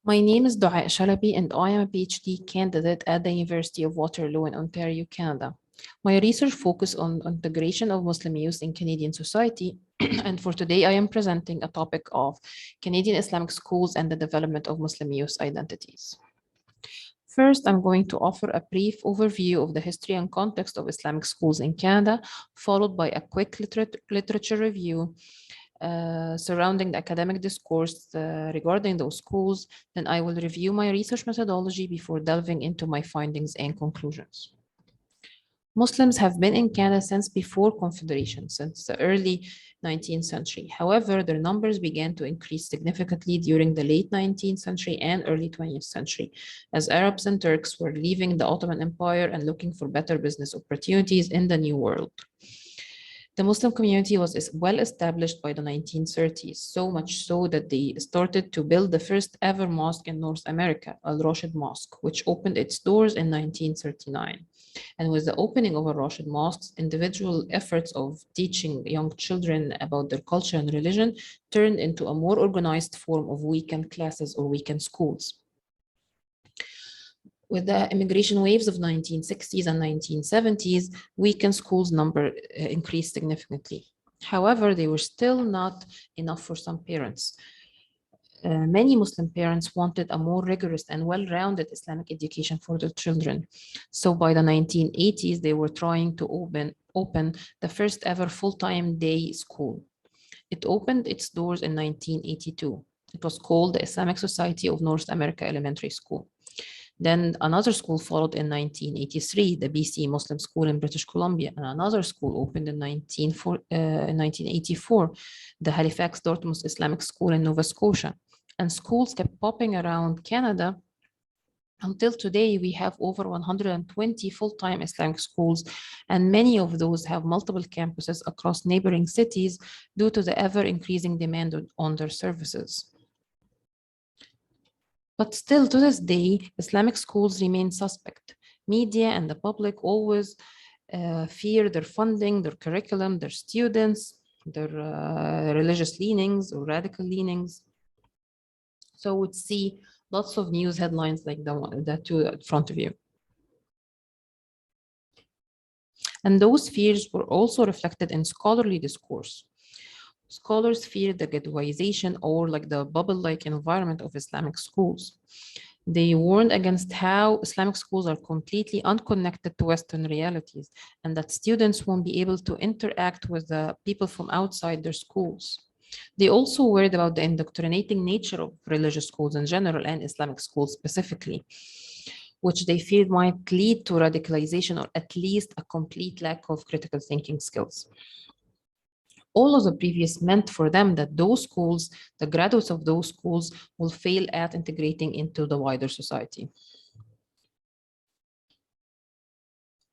My name is Doaa Shalabi, and I am a PhD candidate at the University of Waterloo in Ontario, Canada. My research focuses on integration of Muslim youth in Canadian society, and for today I am presenting a topic of Canadian Islamic schools and the development of Muslim youth identities. First, I'm going to offer a brief overview of the history and context of Islamic schools in Canada, followed by a quick literature review surrounding the academic discourse regarding those schools. Then I will review my research methodology before delving into my findings and conclusions. Muslims have been in Canada since before Confederation, since the early 19th century. However, their numbers began to increase significantly during the late 19th century and early 20th century, as Arabs and Turks were leaving the Ottoman Empire and looking for better business opportunities in the New World. The Muslim community was well established by the 1930s, so much so that they started to build the first ever mosque in North America, Al Rashid Mosque, which opened its doors in 1939. And with the opening of Al Rashid mosques, individual efforts of teaching young children about their culture and religion turned into a more organized form of weekend classes or weekend schools. With the immigration waves of 1960s and 1970s, weekend schools number increased significantly. However, they were still not enough for some parents. Many Muslim parents wanted a more rigorous and well-rounded Islamic education for their children. So by the 1980s, they were trying to open the first ever full-time day school. It opened its doors in 1982. It was called the Islamic Society of North America Elementary School. Then another school followed in 1983, the BC Muslim School in British Columbia, and another school opened in 1984, the Halifax Dartmouth Islamic School in Nova Scotia. And schools kept popping around Canada. Until today, we have over 120 full-time Islamic schools, and many of those have multiple campuses across neighboring cities due to the ever-increasing demand on their services. But still, to this day, Islamic schools remain suspect. Media and the public always fear their funding, their curriculum, their students, their religious leanings or radical leanings. So we'd see lots of news headlines like the two in front of you. And those fears were also reflected in scholarly discourse. Scholars feared the ghettoization or like the bubble-like environment of Islamic schools. They warned against how Islamic schools are completely unconnected to Western realities and that students won't be able to interact with the people from outside their schools. They also worried about the indoctrinating nature of religious schools in general and Islamic schools specifically, which they feared might lead to radicalization or at least a complete lack of critical thinking skills. All of the previous meant for them that those schools, the graduates of those schools, will fail at integrating into the wider society.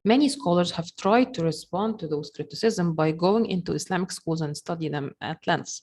Many scholars have tried to respond to those criticisms by going into Islamic schools and study them at length.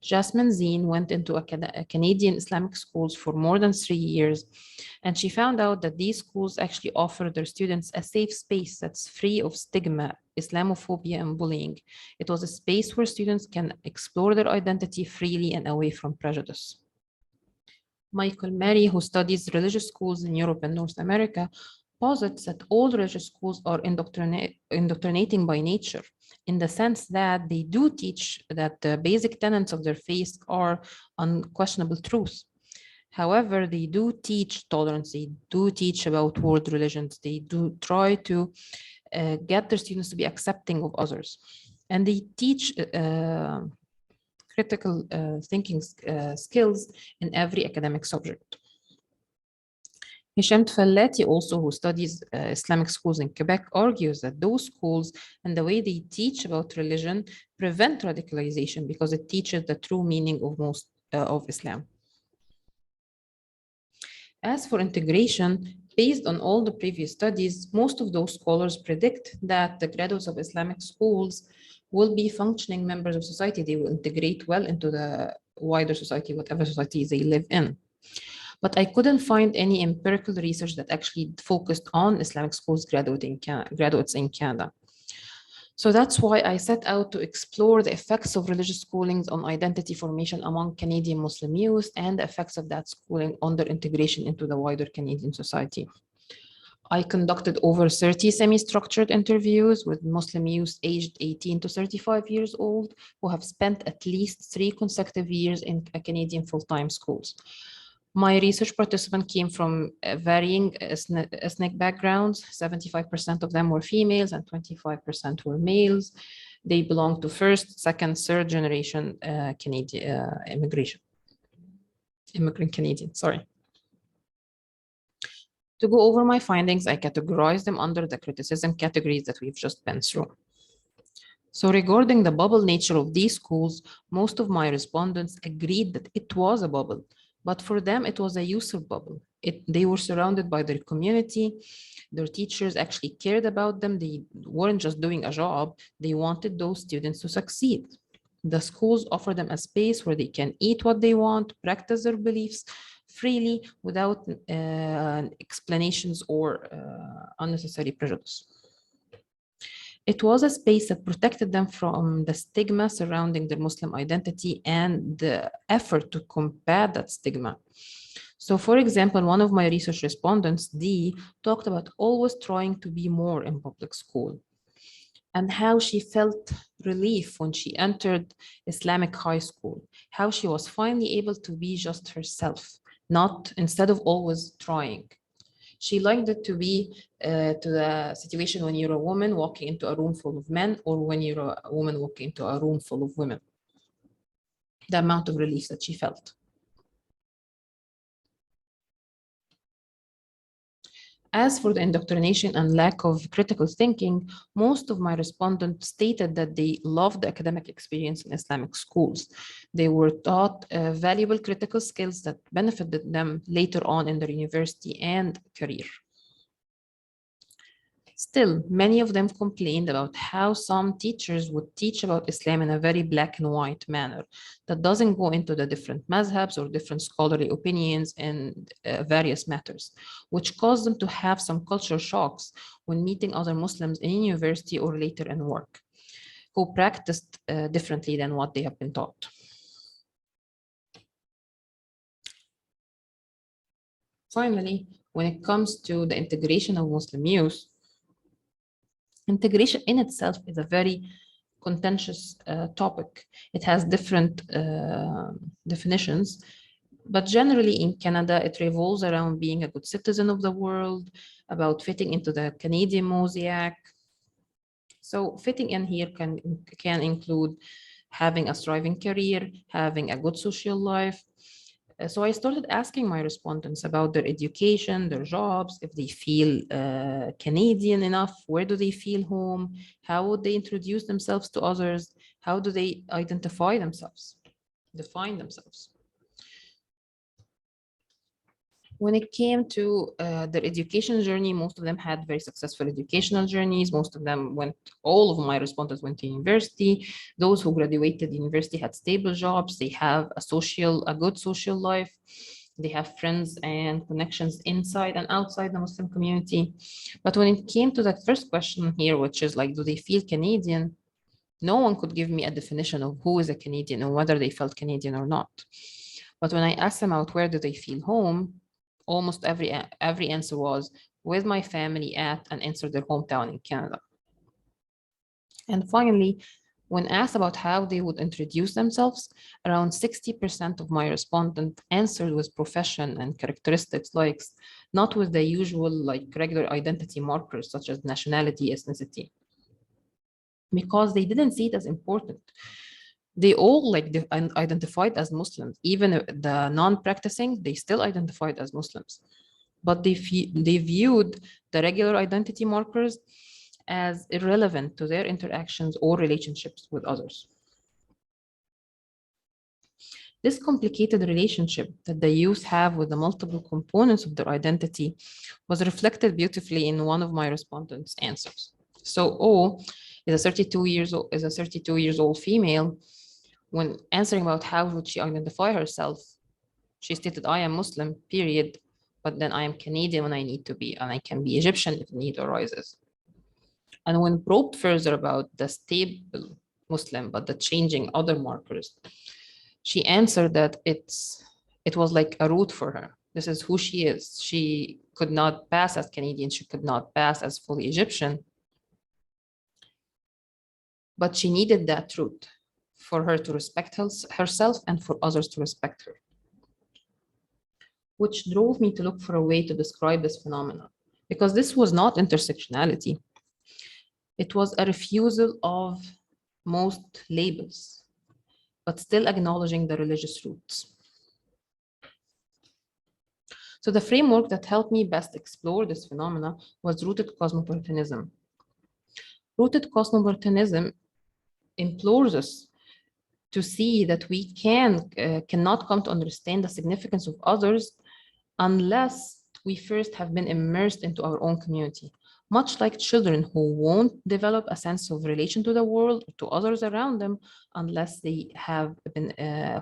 Jasmine Zine went into a Canadian Islamic schools for more than 3 years, and she found out that these schools actually offer their students a safe space that's free of stigma, Islamophobia, and bullying. It was a space where students can explore their identity freely and away from prejudice. Michael Mary, who studies religious schools in Europe and North America, posits that all religious schools are indoctrinating by nature, in the sense that they do teach that the basic tenets of their faith are unquestionable truths. However, they do teach tolerance, they do teach about world religions, they do try to get their students to be accepting of others. And they teach critical thinking skills in every academic subject. Hisham Tfallati, also, who studies Islamic schools in Quebec, argues that those schools and the way they teach about religion prevent radicalization because it teaches the true meaning of Islam. As for integration, based on all the previous studies, most of those scholars predict that the graduates of Islamic schools will be functioning members of society. They will integrate well into the wider society, whatever society they live in. But I couldn't find any empirical research that actually focused on Islamic schools graduates in Canada. So that's why I set out to explore the effects of religious schoolings on identity formation among Canadian Muslim youth and the effects of that schooling on their integration into the wider Canadian society. I conducted over 30 semi-structured interviews with Muslim youth aged 18 to 35 years old who have spent at least 3 consecutive years in Canadian full-time schools. My research participants came from varying ethnic backgrounds. 75% of them were females and 25% were males. They belong to first, second, third generation Canadian immigrant Canadian, sorry. To go over my findings, I categorized them under the criticism categories that we've just been through. So regarding the bubble nature of these schools, most of my respondents agreed that it was a bubble, but for them, it was a user bubble. They were surrounded by their community. Their teachers actually cared about them. They weren't just doing a job. They wanted those students to succeed. The schools offer them a space where they can eat what they want, practice their beliefs freely without explanations or unnecessary prejudice. It was a space that protected them from the stigma surrounding their Muslim identity and the effort to combat that stigma. So for example, one of my research respondents, Dee, talked about always trying to be more in public school and how she felt relief when she entered Islamic high school, how she was finally able to be just herself, not instead of always trying. She liked it to be to the situation when you're a woman walking into a room full of men or when you're a woman walking into a room full of women. The amount of relief that she felt. As for the indoctrination and lack of critical thinking, most of my respondents stated that they loved the academic experience in Islamic schools. They were taught valuable critical skills that benefited them later on in their university and career. Still, many of them complained about how some teachers would teach about Islam in a very black and white manner that doesn't go into the different mazhabs or different scholarly opinions in various matters, which caused them to have some culture shocks when meeting other Muslims in university or later in work, who practiced differently than what they have been taught. Finally, when it comes to the integration of Muslim youth, integration in itself is a very contentious topic. It has different definitions, but generally in Canada, it revolves around being a good citizen of the world, about fitting into the Canadian mosaic. So fitting in here can include having a thriving career, having a good social life. So I started asking my respondents about their education, their jobs, if they feel Canadian enough, where do they feel home, how would they introduce themselves to others, how do they identify themselves, define themselves. When it came to their education journey, most of them had very successful educational journeys. Most of them all of my respondents went to university. Those who graduated university had stable jobs. They have a good social life. They have friends and connections inside and outside the Muslim community. But when it came to that first question here, which is like, do they feel Canadian? No one could give me a definition of who is a Canadian and whether they felt Canadian or not. But when I asked them out, where do they feel home? Almost every answer was with my family at and insert their hometown in Canada. And finally, when asked about how they would introduce themselves, around 60% of my respondents answered with profession and characteristics likes, not with the usual like regular identity markers such as nationality, ethnicity, because they didn't see it as important. They all identified as Muslims, even the non-practicing, they still identified as Muslims. But they viewed the regular identity markers as irrelevant to their interactions or relationships with others. This complicated relationship that the youth have with the multiple components of their identity was reflected beautifully in one of my respondents' answers. So O is a 32 years old female. When answering about how would she identify herself, she stated, I am Muslim, period, but then I am Canadian when I need to be, and I can be Egyptian if need arises. And when probed further about the stable Muslim, but the changing other markers, she answered that it was like a root for her. This is who she is. She could not pass as Canadian. She could not pass as fully Egyptian. But she needed that root for her to respect herself and for others to respect her, which drove me to look for a way to describe this phenomenon, because this was not intersectionality. It was a refusal of most labels, but still acknowledging the religious roots. So the framework that helped me best explore this phenomena was rooted cosmopolitanism. Rooted cosmopolitanism implores us to see that we cannot come to understand the significance of others unless we first have been immersed into our own community. Much like children who won't develop a sense of relation to the world or to others around them unless they have been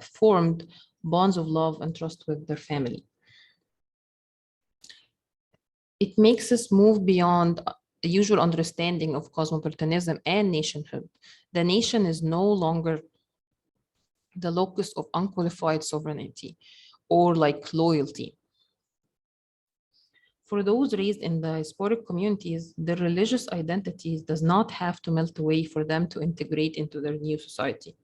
formed bonds of love and trust with their family. It makes us move beyond the usual understanding of cosmopolitanism and nationhood. The nation is no longer the locus of unqualified sovereignty or like loyalty. For those raised in the diasporic communities, their religious identities does not have to melt away for them to integrate into their new society.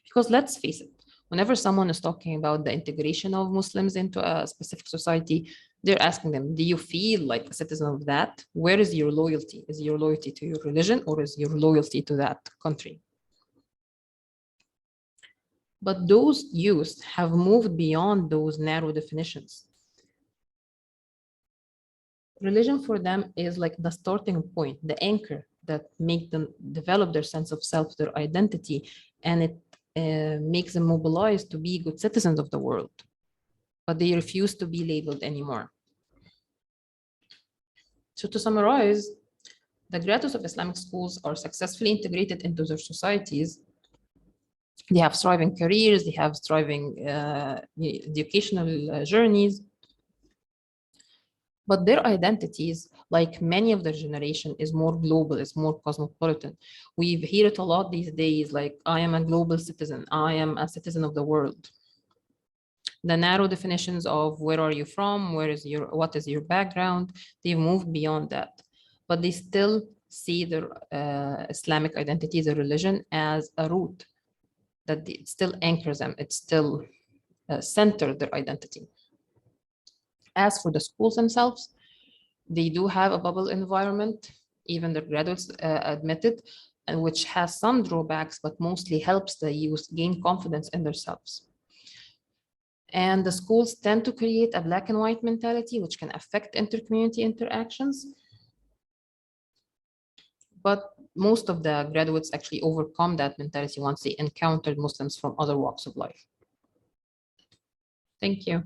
Because let's face it, whenever someone is talking about the integration of Muslims into a specific society, they're asking them, do you feel like a citizen of that? Where is your loyalty? Is your loyalty to your religion or is your loyalty to that country? But those youth have moved beyond those narrow definitions. Religion for them is like the starting point, the anchor that make them develop their sense of self, their identity, and it makes them mobilized to be good citizens of the world. But they refuse to be labeled anymore. So to summarize, the graduates of Islamic schools are successfully integrated into their societies. They have thriving careers, they have thriving educational journeys. But their identities, like many of their generation, is more global, is more cosmopolitan. We hear it a lot these days, like, I am a global citizen, I am a citizen of the world. The narrow definitions of where are you from, what is your background, they've moved beyond that. But they still see their Islamic identity, their religion, as a root, that it still anchors them, it still centers their identity. As for the schools themselves, they do have a bubble environment, even the graduates admitted, and which has some drawbacks, but mostly helps the youth gain confidence in themselves. And the schools tend to create a black and white mentality, which can affect inter-community interactions. But most of the graduates actually overcome that mentality once they encountered Muslims from other walks of life. Thank you.